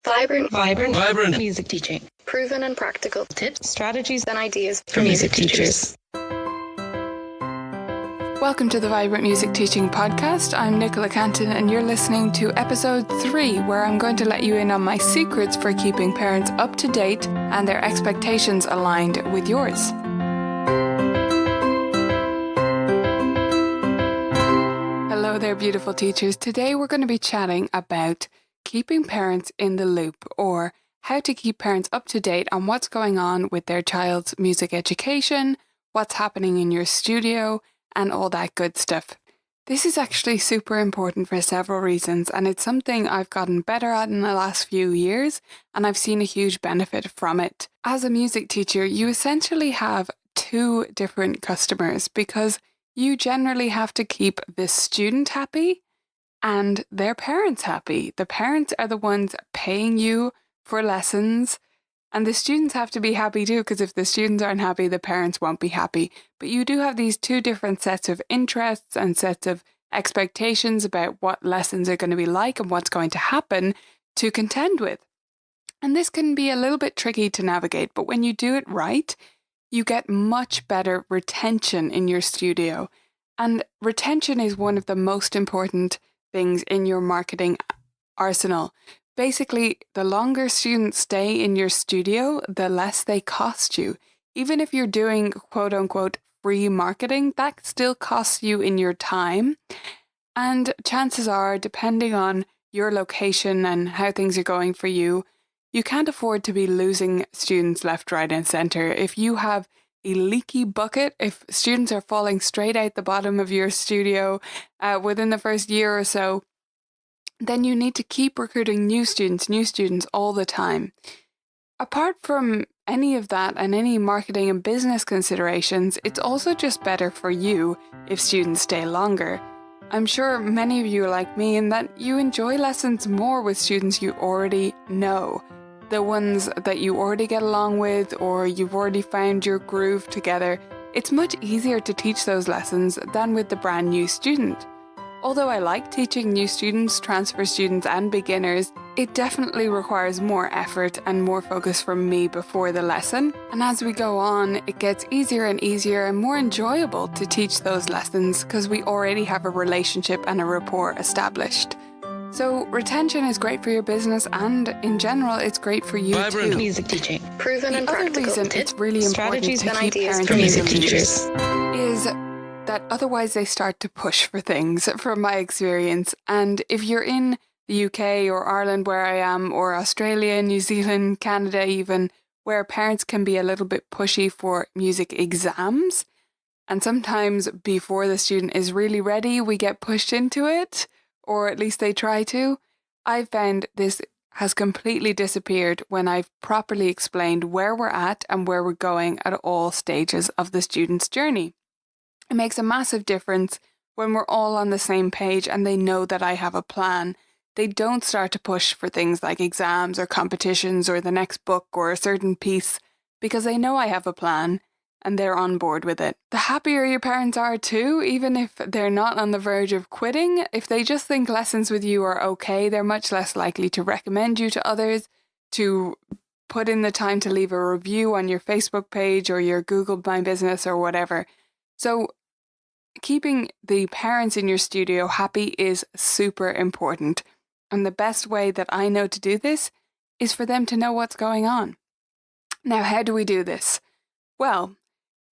Vibrant music teaching. Proven and practical Tips, strategies, and ideas for music teachers. Welcome to the Vibrant Music Teaching Podcast. I'm Nicola Canton and you're listening to episode 3, where I'm going to let you in on my secrets for keeping parents up to date and their expectations aligned with yours. Hello there, beautiful teachers. Today we're going to be chatting about keeping parents in the loop, or how to keep parents up to date on what's going on with their child's music education, what's happening in your studio, and all that good stuff. This is actually super important for several reasons, and it's something I've gotten better at in the last few years, and I've seen a huge benefit from it. As a music teacher, you essentially have two different customers, because you generally have to keep the student happy and their parents happy. The parents are the ones paying you for lessons, and the students have to be happy too, because if the students aren't happy, the parents won't be happy. But you do have these two different sets of interests and sets of expectations about what lessons are going to be like and what's going to happen to contend with. And this can be a little bit tricky to navigate, but when you do it right, you get much better retention in your studio. And retention is one of the most important things in your marketing arsenal. Basically, the longer students stay in your studio, the less they cost you. Even if you're doing quote unquote free marketing, that still costs you in your time. And chances are, depending on your location and how things are going for you, you can't afford to be losing students left, right, and center. If you have a leaky bucket, if students are falling straight out the bottom of your studio within the first year or so, then you need to keep recruiting new students all the time. Apart from any of that and any marketing and business considerations, it's also just better for you if students stay longer. I'm sure many of you are like me in that you enjoy lessons more with students you already know. The ones that you already get along with, or you've already found your groove together. It's much easier to teach those lessons than with the brand new student. Although I like teaching new students, transfer students and beginners, it definitely requires more effort and more focus from me before the lesson. And as we go on, it gets easier and easier and more enjoyable to teach those lessons because we already have a relationship and a rapport established. So retention is great for your business, and in general, it's great for you Vibrant too. music teaching. Proven and The other practical reason tips, it's really important strategies to and keep ideas parents for in music the loop teachers. is that otherwise they start to push for things, from my experience. And if you're in the UK or Ireland where I am, or Australia, New Zealand, Canada even, where parents can be a little bit pushy for music exams, and sometimes before the student is really ready, we get pushed into it, or at least they try to. I've found this has completely disappeared when I've properly explained where we're at and where we're going at all stages of the student's journey. It makes a massive difference when we're all on the same page and they know that I have a plan. They don't start to push for things like exams or competitions or the next book or a certain piece, because they know I have a plan and they're on board with it. The happier your parents are too, even if they're not on the verge of quitting. If they just think lessons with you are okay, they're much less likely to recommend you to others, to put in the time to leave a review on your Facebook page or your Google My Business or whatever. So keeping the parents in your studio happy is super important. And the best way that I know to do this is for them to know what's going on. Now, how do we do this? Well,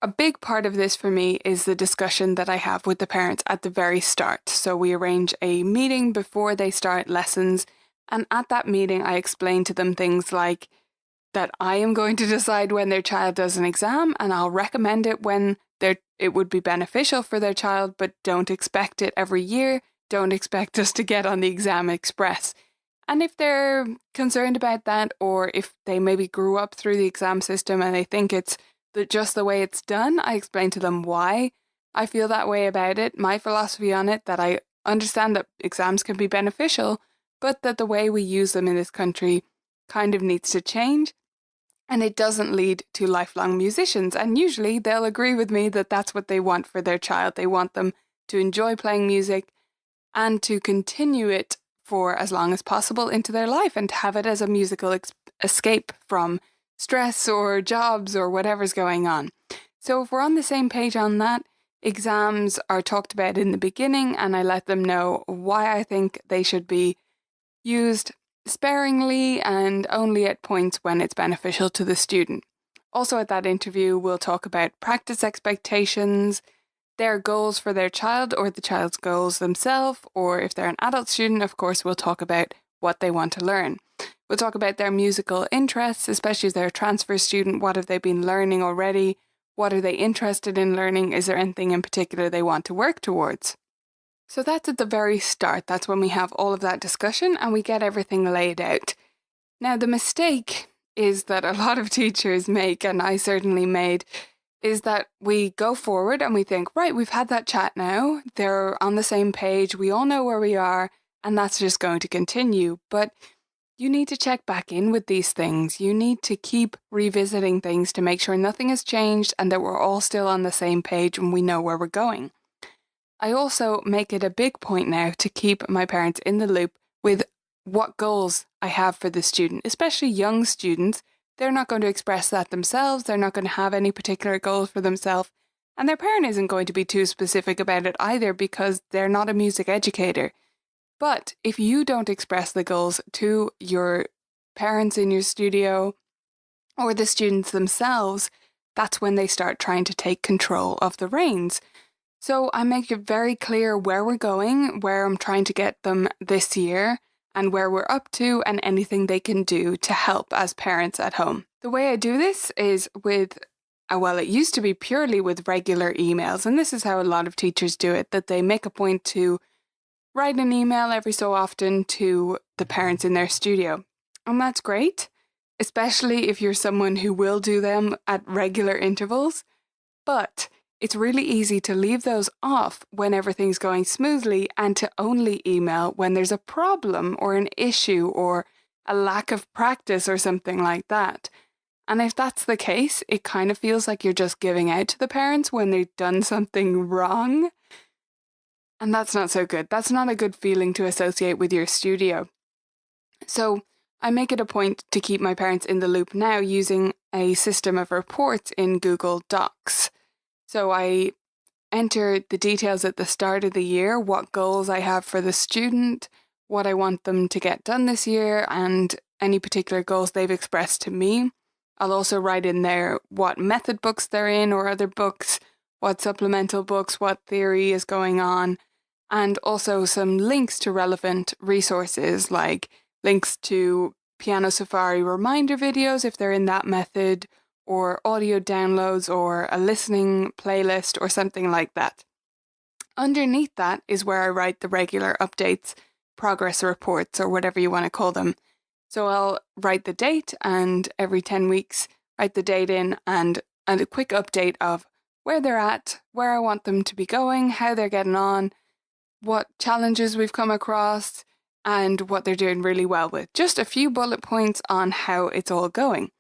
a big part of this for me is the discussion that I have with the parents at the very start. So we arrange a meeting before they start lessons. And at that meeting, I explain to them things like that I am going to decide when their child does an exam, and I'll recommend it when it would be beneficial for their child, but don't expect it every year. Don't expect us to get on the exam express. And if they're concerned about that, or if they maybe grew up through the exam system and they think it's just the way it's done, I explain to them why I feel that way about it, my philosophy on it, that I understand that exams can be beneficial, but that the way we use them in this country kind of needs to change. And it doesn't lead to lifelong musicians. And usually they'll agree with me that that's what they want for their child. They want them to enjoy playing music and to continue it for as long as possible into their life and to have it as a musical escape from stress or jobs or whatever's going on. So if we're on the same page on that, exams are talked about in the beginning, and I let them know why I think they should be used sparingly and only at points when it's beneficial to the student. Also at that interview, we'll talk about practice expectations, their goals for their child or the child's goals themselves, or if they're an adult student, of course, we'll talk about what they want to learn. We'll talk about their musical interests, especially if they're a transfer student. What have they been learning already? What are they interested in learning? Is there anything in particular they want to work towards? So that's at the very start. That's when we have all of that discussion and we get everything laid out. Now, the mistake is that a lot of teachers make, and I certainly made, is that we go forward and we think, right, we've had that chat now. They're on the same page. We all know where we are, and that's just going to continue. But you need to check back in with these things. You need to keep revisiting things to make sure nothing has changed and that we're all still on the same page and we know where we're going. I also make it a big point now to keep my parents in the loop with what goals I have for the student, especially young students. They're not going to express that themselves. They're not going to have any particular goals for themselves. And their parent isn't going to be too specific about it either because they're not a music educator. But if you don't express the goals to your parents in your studio or the students themselves, that's when they start trying to take control of the reins. So I make it very clear where we're going, where I'm trying to get them this year, and where we're up to and anything they can do to help as parents at home. The way I do this is with, well, it used to be purely with regular emails, and this is how a lot of teachers do it, that they make a point to write an email every so often to the parents in their studio. And that's great, especially if you're someone who will do them at regular intervals. But it's really easy to leave those off when everything's going smoothly and to only email when there's a problem or an issue or a lack of practice or something like that. And if that's the case, it kind of feels like you're just giving out to the parents when they've done something wrong. And that's not so good. That's not a good feeling to associate with your studio. So I make it a point to keep my parents in the loop now using a system of reports in Google Docs. So I enter the details at the start of the year, what goals I have for the student, what I want them to get done this year, and any particular goals they've expressed to me. I'll also write in there what method books they're in or other books, what supplemental books, what theory is going on, and also some links to relevant resources like links to Piano Safari reminder videos if they're in that method, or audio downloads or a listening playlist or something like that. Underneath that is where I write the regular updates, progress reports, or whatever you want to call them. So I'll write the date and every 10 weeks write the date in and a quick update of where they're at, where I want them to be going, how they're getting on, what challenges we've come across, and what they're doing really well with. Just a few bullet points on how it's all going.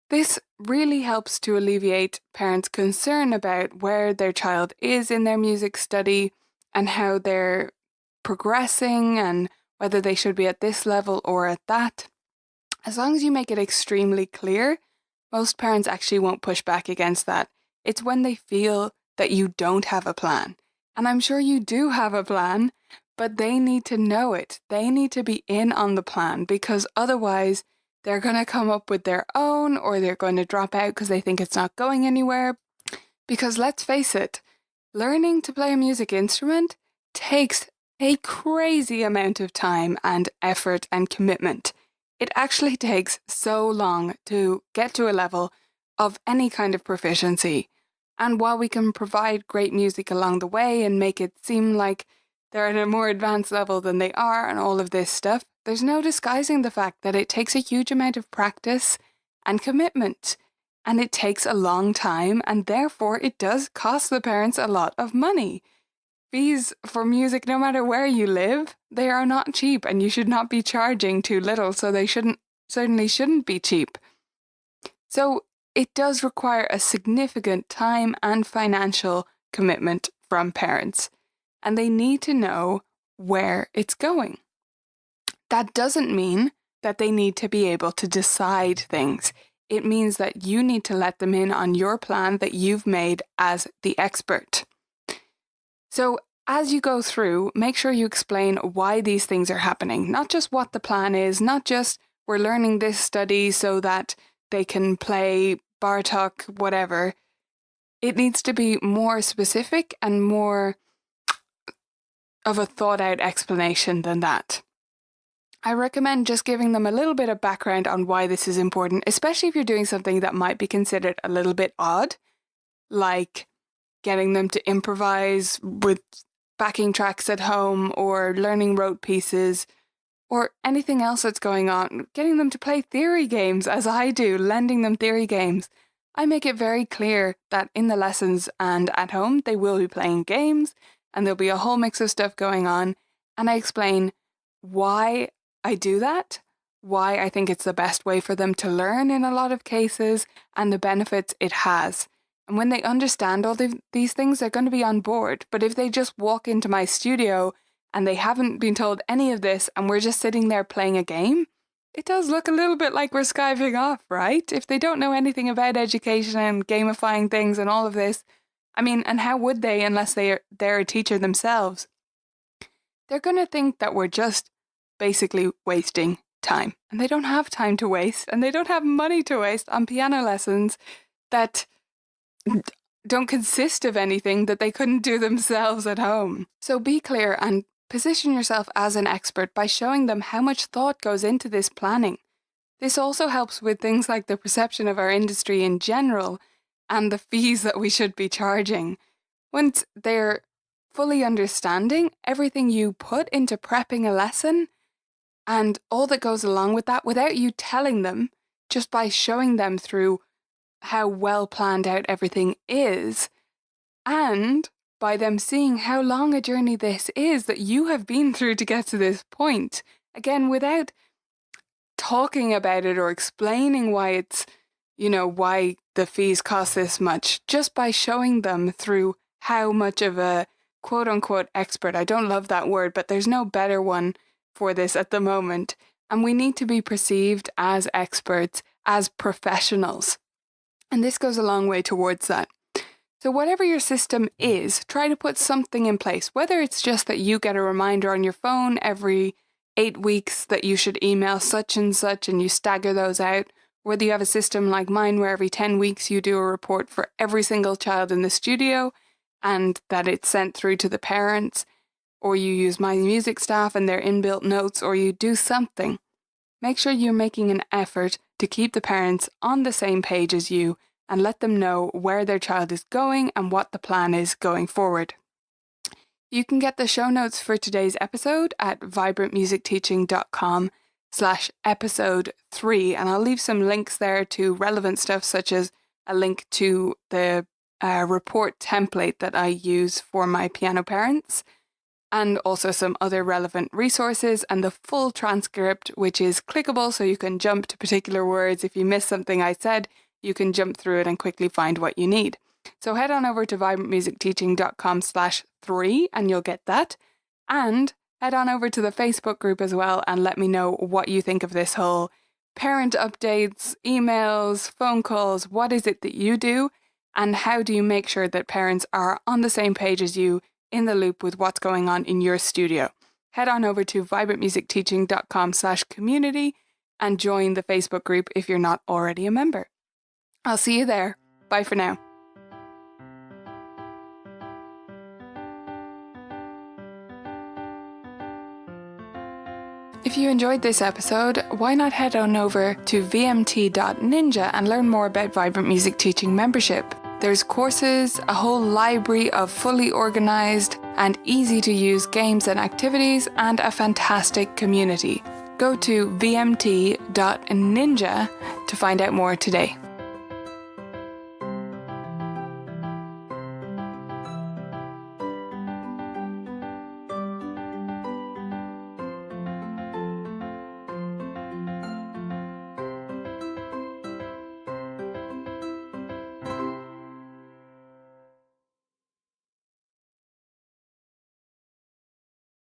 This really helps to alleviate parents' concern about where their child is in their music study and how they're progressing and whether they should be at this level or at that. As long as you make it extremely clear, most parents actually won't push back against that. It's when they feel that you don't have a plan. And I'm sure you do have a plan, but they need to know it. They need to be in on the plan because otherwise they're going to come up with their own or they're going to drop out because they think it's not going anywhere. Because let's face it, learning to play a music instrument takes a crazy amount of time and effort and commitment. It actually takes so long to get to a level of any kind of proficiency. And while we can provide great music along the way and make it seem like they're at a more advanced level than they are and all of this stuff, there's no disguising the fact that it takes a huge amount of practice and commitment. And it takes a long time, and therefore it does cost the parents a lot of money. Fees for music, no matter where you live, they are not cheap, and you should not be charging too little, so they certainly shouldn't be cheap. So it does require a significant time and financial commitment from parents, and they need to know where it's going. That doesn't mean that they need to be able to decide things. It means that you need to let them in on your plan that you've made as the expert. So as you go through, make sure you explain why these things are happening, not just what the plan is, not just we're learning this study so that they can play Bartok, whatever. It needs to be more specific and more of a thought out explanation than that. I recommend just giving them a little bit of background on why this is important, especially if you're doing something that might be considered a little bit odd, like getting them to improvise with backing tracks at home or learning rote pieces or anything else that's going on, getting them to play theory games as I do, lending them theory games. I make it very clear that in the lessons and at home they will be playing games and there'll be a whole mix of stuff going on, and I explain why I do that, why I think it's the best way for them to learn in a lot of cases, and the benefits it has. And when they understand all these things, they're going to be on board. But if they just walk into my studio and they haven't been told any of this and we're just sitting there playing a game, it does look a little bit like we're skiving off, right? If they don't know anything about education and gamifying things and all of this, I mean, and how would they unless they're a teacher themselves? They're going to think that we're just basically wasting time. And they don't have time to waste, and they don't have money to waste on piano lessons that don't consist of anything that they couldn't do themselves at home. So be clear and position yourself as an expert by showing them how much thought goes into this planning. This also helps with things like the perception of our industry in general and the fees that we should be charging. Once they're fully understanding everything you put into prepping a lesson and all that goes along with that without you telling them, just by showing them through how well planned out everything is, and by them seeing how long a journey this is that you have been through to get to this point. Again, without talking about it or explaining why it's, why the fees cost this much, just by showing them through how much of a quote unquote expert, I don't love that word, but there's no better one for this at the moment. And we need to be perceived as experts, as professionals. And this goes a long way towards that. So whatever your system is, try to put something in place, whether it's just that you get a reminder on your phone every 8 weeks that you should email such and you stagger those out, whether you have a system like mine where every 10 weeks you do a report for every single child in the studio and that it's sent through to the parents, or you use my music staff and their inbuilt notes, or you do something. Make sure you're making an effort to keep the parents on the same page as you and let them know where their child is going and what the plan is going forward. You can get the show notes for today's episode at vibrantmusicteaching.com/episode 3, and I'll leave some links there to relevant stuff such as a link to the report template that I use for my piano parents, and also some other relevant resources and the full transcript, which is clickable so you can jump to particular words. If you miss something I said, you can jump through it and quickly find what you need. So head on over to vibrantmusicteaching.com/3 and you'll get that. And head on over to the Facebook group as well and let me know what you think of this whole parent updates, emails, phone calls. What is it that you do? And how do you make sure that parents are on the same page as you, in the loop with what's going on in your studio? Head on over to vibrantmusicteaching.com/community and join the Facebook group if you're not already a member. I'll see you there. Bye for now. If you enjoyed this episode, why not head on over to vmt.ninja and learn more about Vibrant Music Teaching membership. There's courses, a whole library of fully organised and easy to use games and activities, and a fantastic community. Go to vmt.ninja to find out more today.